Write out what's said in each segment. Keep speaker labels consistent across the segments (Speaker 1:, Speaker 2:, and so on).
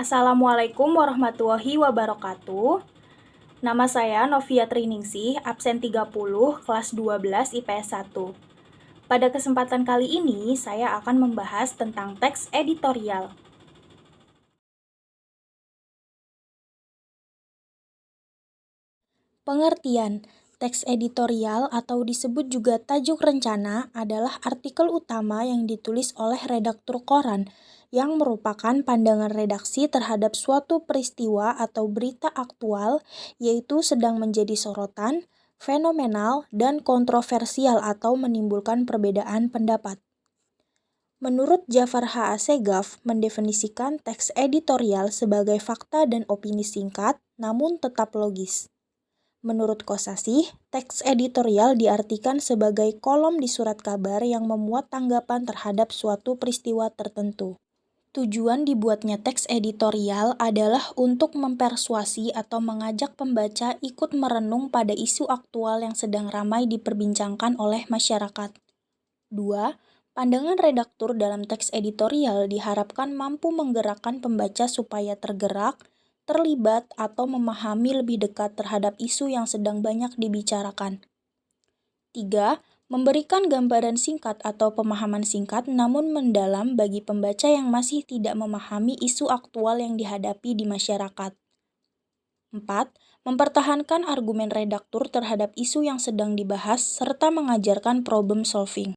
Speaker 1: Assalamualaikum warahmatullahi wabarakatuh. Nama saya Novia Triningsih, absen 30, kelas 12 IPS 1. Pada kesempatan kali ini, saya akan membahas tentang teks editorial. Pengertian teks editorial atau disebut juga tajuk rencana adalah artikel utama yang ditulis oleh redaktur koran yang merupakan pandangan redaksi terhadap suatu peristiwa atau berita aktual, yaitu sedang menjadi sorotan, fenomenal, dan kontroversial atau menimbulkan perbedaan pendapat. Menurut Jafar H. Assegaf, mendefinisikan teks editorial sebagai fakta dan opini singkat, namun tetap logis. Menurut Kosasih, teks editorial diartikan sebagai kolom di surat kabar yang memuat tanggapan terhadap suatu peristiwa tertentu. Tujuan dibuatnya teks editorial adalah untuk mempersuasi atau mengajak pembaca ikut merenung pada isu aktual yang sedang ramai diperbincangkan oleh masyarakat. 2. Pandangan redaktur dalam teks editorial diharapkan mampu menggerakkan pembaca supaya tergerak, terlibat, atau memahami lebih dekat terhadap isu yang sedang banyak dibicarakan. 3. Memberikan gambaran singkat atau pemahaman singkat namun mendalam bagi pembaca yang masih tidak memahami isu aktual yang dihadapi di masyarakat. 4. Mempertahankan argumen redaktur terhadap isu yang sedang dibahas serta mengajarkan problem solving.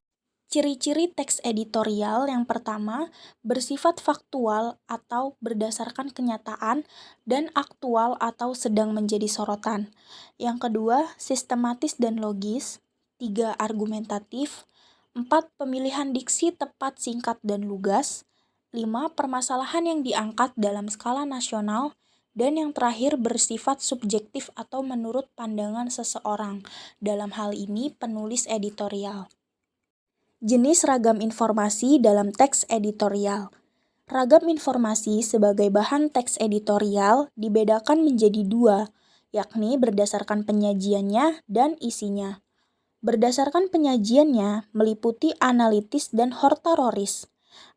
Speaker 1: Ciri-ciri teks editorial yang pertama, bersifat faktual atau berdasarkan kenyataan dan aktual atau sedang menjadi sorotan. Yang kedua, sistematis dan logis. 3. Argumentatif. 4. Pemilihan diksi tepat, singkat, dan lugas. 5. Permasalahan yang diangkat dalam skala nasional. Dan yang terakhir, bersifat subjektif atau menurut pandangan seseorang. Dalam hal ini, penulis editorial. Jenis ragam informasi dalam teks editorial. Ragam informasi sebagai bahan teks editorial dibedakan menjadi dua, yakni berdasarkan penyajiannya dan isinya. Berdasarkan penyajiannya meliputi analitis dan hortaroris.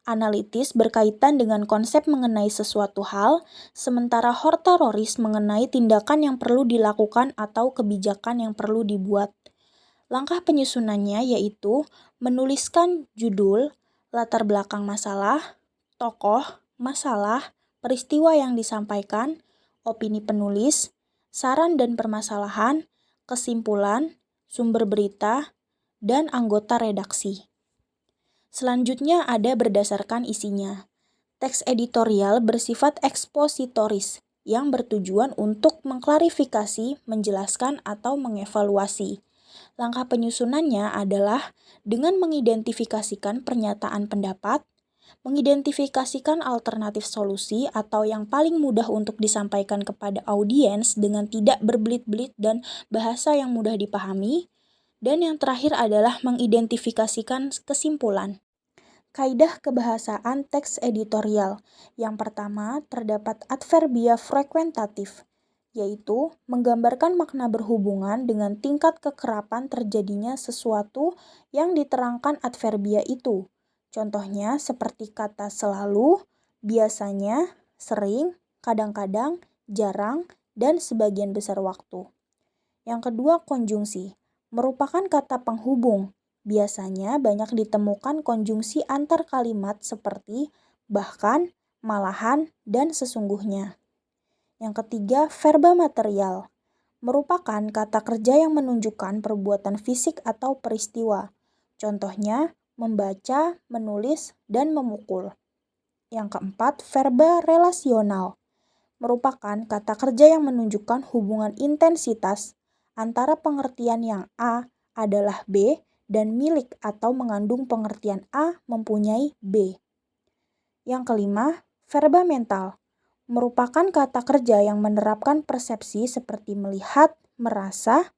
Speaker 1: Analitis berkaitan dengan konsep mengenai sesuatu hal, sementara hortaroris mengenai tindakan yang perlu dilakukan atau kebijakan yang perlu dibuat. Langkah penyusunannya yaitu menuliskan judul, latar belakang masalah, tokoh, masalah, peristiwa yang disampaikan, opini penulis, saran dan permasalahan, kesimpulan, sumber berita, dan anggota redaksi. Selanjutnya ada berdasarkan isinya. Teks editorial bersifat ekspositoris yang bertujuan untuk mengklarifikasi, menjelaskan, atau mengevaluasi. Langkah penyusunannya adalah dengan mengidentifikasikan pernyataan pendapat, mengidentifikasikan alternatif solusi atau yang paling mudah untuk disampaikan kepada audiens dengan tidak berbelit-belit dan bahasa yang mudah dipahami, dan yang terakhir adalah mengidentifikasikan kesimpulan. Kaidah kebahasaan teks editorial. Yang pertama, terdapat adverbia frekuentatif, yaitu menggambarkan makna berhubungan dengan tingkat kekerapan terjadinya sesuatu yang diterangkan adverbia itu. Contohnya seperti kata selalu, biasanya, sering, kadang-kadang, jarang, dan sebagian besar waktu. Yang kedua, konjungsi. Merupakan kata penghubung. Biasanya banyak ditemukan konjungsi antar kalimat seperti bahkan, malahan, dan sesungguhnya. Yang ketiga, verba material. Merupakan kata kerja yang menunjukkan perbuatan fisik atau peristiwa. Contohnya, membaca, menulis, dan memukul. Yang keempat, verba relasional. Merupakan kata kerja yang menunjukkan hubungan intensitas antara pengertian yang A adalah B dan milik atau mengandung pengertian A mempunyai B. Yang kelima, verba mental. Merupakan kata kerja yang menerapkan persepsi seperti melihat, merasa,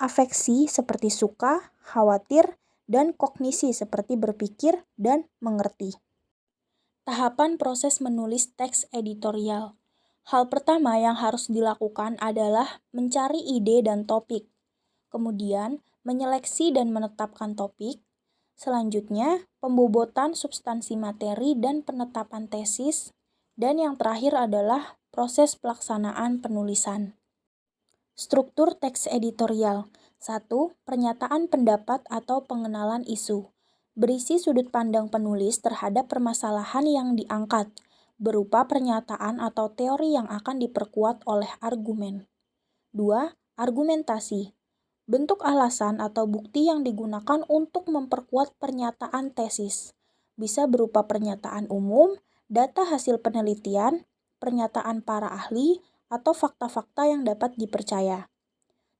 Speaker 1: afeksi seperti suka, khawatir, dan kognisi seperti berpikir dan mengerti. Tahapan proses menulis teks editorial. Hal pertama yang harus dilakukan adalah mencari ide dan topik, kemudian menyeleksi dan menetapkan topik, selanjutnya pembobotan substansi materi dan penetapan tesis, Dan yang terakhir adalah proses pelaksanaan penulisan. Struktur teks editorial. 1. Pernyataan pendapat atau pengenalan isu. Berisi sudut pandang penulis terhadap permasalahan yang diangkat, berupa pernyataan atau teori yang akan diperkuat oleh argumen. 2. Argumentasi. Bentuk alasan atau bukti yang digunakan untuk memperkuat pernyataan tesis. Bisa berupa pernyataan umum, data hasil penelitian, pernyataan para ahli, atau fakta-fakta yang dapat dipercaya.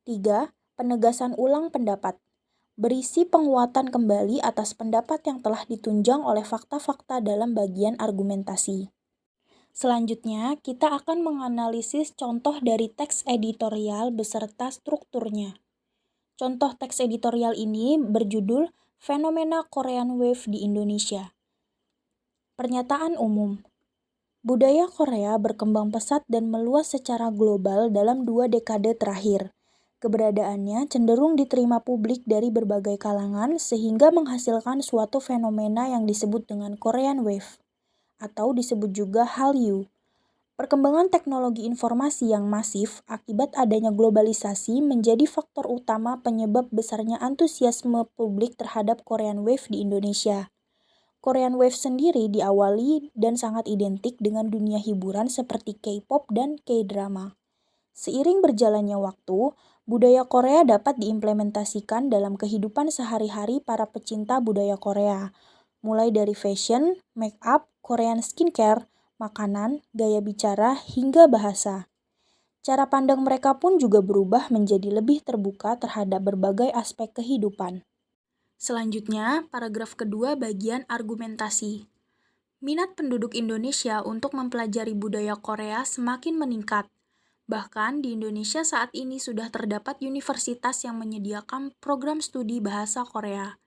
Speaker 1: 3. Penegasan ulang pendapat. Berisi penguatan kembali atas pendapat yang telah ditunjang oleh fakta-fakta dalam bagian argumentasi. Selanjutnya, kita akan menganalisis contoh dari teks editorial beserta strukturnya. Contoh teks editorial ini berjudul Fenomena Korean Wave di Indonesia. Pernyataan umum. Budaya Korea berkembang pesat dan meluas secara global dalam 2 dekade terakhir. Keberadaannya cenderung diterima publik dari berbagai kalangan sehingga menghasilkan suatu fenomena yang disebut dengan Korean Wave, atau disebut juga Hallyu. Perkembangan teknologi informasi yang masif akibat adanya globalisasi menjadi faktor utama penyebab besarnya antusiasme publik terhadap Korean Wave di Indonesia. Korean Wave sendiri diawali dan sangat identik dengan dunia hiburan seperti K-pop dan K-drama. Seiring berjalannya waktu, budaya Korea dapat diimplementasikan dalam kehidupan sehari-hari para pecinta budaya Korea, mulai dari fashion, make up, Korean skincare, makanan, gaya bicara, hingga bahasa. Cara pandang mereka pun juga berubah menjadi lebih terbuka terhadap berbagai aspek kehidupan. Selanjutnya, paragraf kedua bagian argumentasi. Minat penduduk Indonesia untuk mempelajari budaya Korea semakin meningkat. Bahkan di Indonesia saat ini sudah terdapat universitas yang menyediakan program studi bahasa Korea.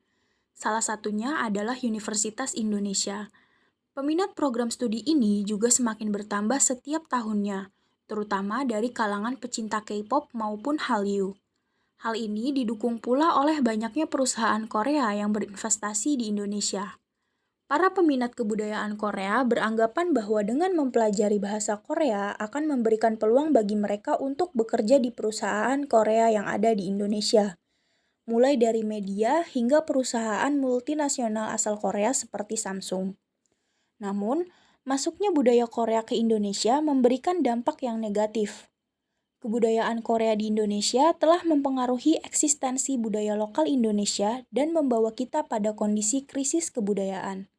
Speaker 1: Salah satunya adalah Universitas Indonesia. Peminat program studi ini juga semakin bertambah setiap tahunnya, terutama dari kalangan pecinta K-pop maupun Hallyu. Hal ini didukung pula oleh banyaknya perusahaan Korea yang berinvestasi di Indonesia. Para peminat kebudayaan Korea beranggapan bahwa dengan mempelajari bahasa Korea akan memberikan peluang bagi mereka untuk bekerja di perusahaan Korea yang ada di Indonesia, mulai dari media hingga perusahaan multinasional asal Korea seperti Samsung. Namun, masuknya budaya Korea ke Indonesia memberikan dampak yang negatif. Kebudayaan Korea di Indonesia telah mempengaruhi eksistensi budaya lokal Indonesia dan membawa kita pada kondisi krisis kebudayaan.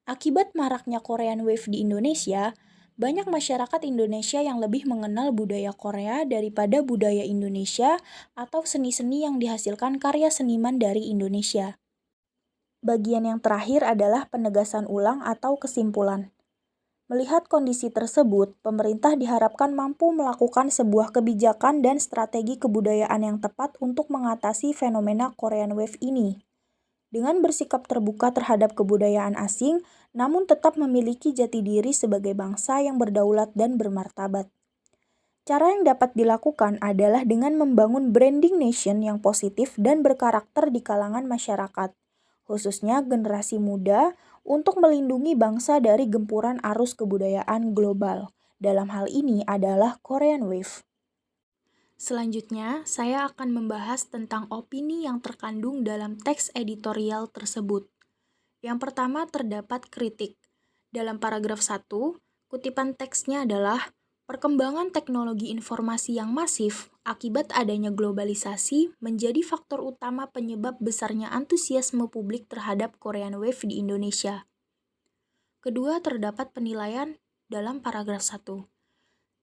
Speaker 1: Akibat maraknya Korean Wave di Indonesia, banyak masyarakat Indonesia yang lebih mengenal budaya Korea daripada budaya Indonesia atau seni-seni yang dihasilkan karya seniman dari Indonesia. Bagian yang terakhir adalah penegasan ulang atau kesimpulan. Melihat kondisi tersebut, pemerintah diharapkan mampu melakukan sebuah kebijakan dan strategi kebudayaan yang tepat untuk mengatasi fenomena Korean Wave ini. Dengan bersikap terbuka terhadap kebudayaan asing, namun tetap memiliki jati diri sebagai bangsa yang berdaulat dan bermartabat. Cara yang dapat dilakukan adalah dengan membangun branding nation yang positif dan berkarakter di kalangan masyarakat, khususnya generasi muda, untuk melindungi bangsa dari gempuran arus kebudayaan global. Dalam hal ini adalah Korean Wave. Selanjutnya, saya akan membahas tentang opini yang terkandung dalam teks editorial tersebut. Yang pertama terdapat kritik. Dalam paragraf 1, kutipan teksnya adalah perkembangan teknologi informasi yang masif akibat adanya globalisasi menjadi faktor utama penyebab besarnya antusiasme publik terhadap Korean Wave di Indonesia. Kedua, terdapat penilaian dalam paragraf 1.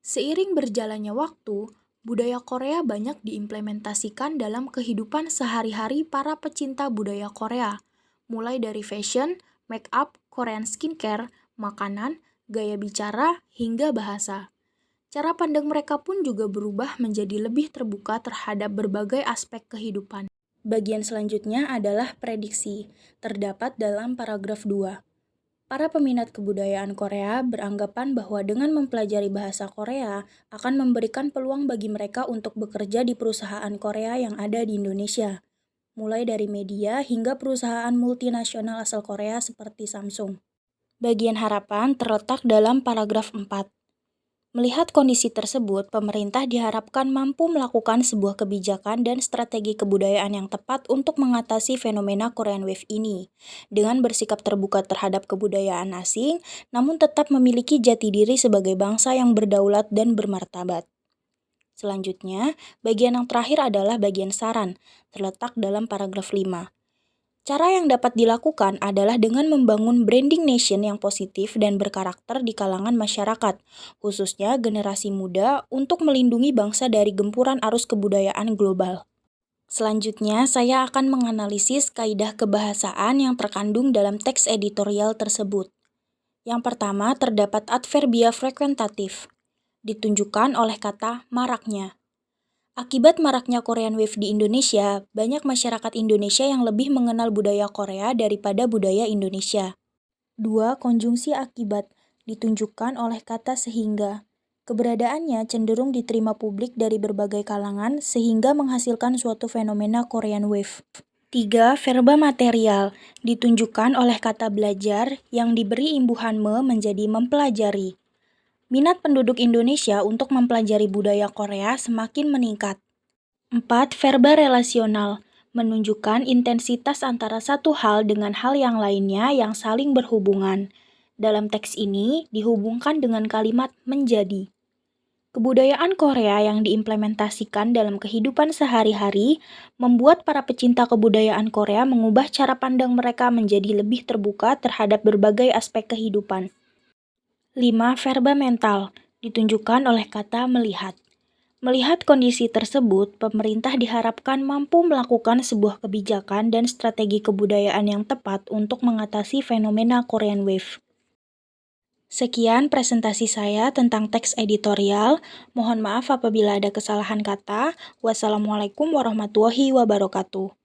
Speaker 1: Seiring berjalannya waktu, budaya Korea banyak diimplementasikan dalam kehidupan sehari-hari para pecinta budaya Korea, mulai dari fashion, make up, Korean skincare, makanan, gaya bicara, hingga bahasa. Cara pandang mereka pun juga berubah menjadi lebih terbuka terhadap berbagai aspek kehidupan. Bagian selanjutnya adalah prediksi, terdapat dalam paragraf 2. Para peminat kebudayaan Korea beranggapan bahwa dengan mempelajari bahasa Korea akan memberikan peluang bagi mereka untuk bekerja di perusahaan Korea yang ada di Indonesia, mulai dari media hingga perusahaan multinasional asal Korea seperti Samsung. Bagian harapan terletak dalam paragraf 4. Melihat kondisi tersebut, pemerintah diharapkan mampu melakukan sebuah kebijakan dan strategi kebudayaan yang tepat untuk mengatasi fenomena Korean Wave ini, dengan bersikap terbuka terhadap kebudayaan asing, namun tetap memiliki jati diri sebagai bangsa yang berdaulat dan bermartabat. Selanjutnya, bagian yang terakhir adalah bagian saran, terletak dalam paragraf 5. Cara yang dapat dilakukan adalah dengan membangun branding nation yang positif dan berkarakter di kalangan masyarakat, khususnya generasi muda, untuk melindungi bangsa dari gempuran arus kebudayaan global. Selanjutnya, saya akan menganalisis kaidah kebahasaan yang terkandung dalam teks editorial tersebut. Yang pertama, terdapat adverbia frekuentatif, ditunjukkan oleh kata maraknya. Akibat maraknya Korean Wave di Indonesia, banyak masyarakat Indonesia yang lebih mengenal budaya Korea daripada budaya Indonesia. 2. Konjungsi akibat, ditunjukkan oleh kata sehingga. Keberadaannya cenderung diterima publik dari berbagai kalangan sehingga menghasilkan suatu fenomena Korean Wave. 3. Verba material, ditunjukkan oleh kata belajar yang diberi imbuhan menjadi mempelajari. Minat penduduk Indonesia untuk mempelajari budaya Korea semakin meningkat. 4. Verba relasional, menunjukkan intensitas antara satu hal dengan hal yang lainnya yang saling berhubungan. Dalam teks ini dihubungkan dengan kalimat menjadi. Kebudayaan Korea yang diimplementasikan dalam kehidupan sehari-hari membuat para pecinta kebudayaan Korea mengubah cara pandang mereka menjadi lebih terbuka terhadap berbagai aspek kehidupan. 5. Verba mental, ditunjukkan oleh kata melihat. Melihat kondisi tersebut, pemerintah diharapkan mampu melakukan sebuah kebijakan dan strategi kebudayaan yang tepat untuk mengatasi fenomena Korean Wave. Sekian presentasi saya tentang teks editorial. Mohon maaf apabila ada kesalahan kata. Wassalamualaikum warahmatullahi wabarakatuh.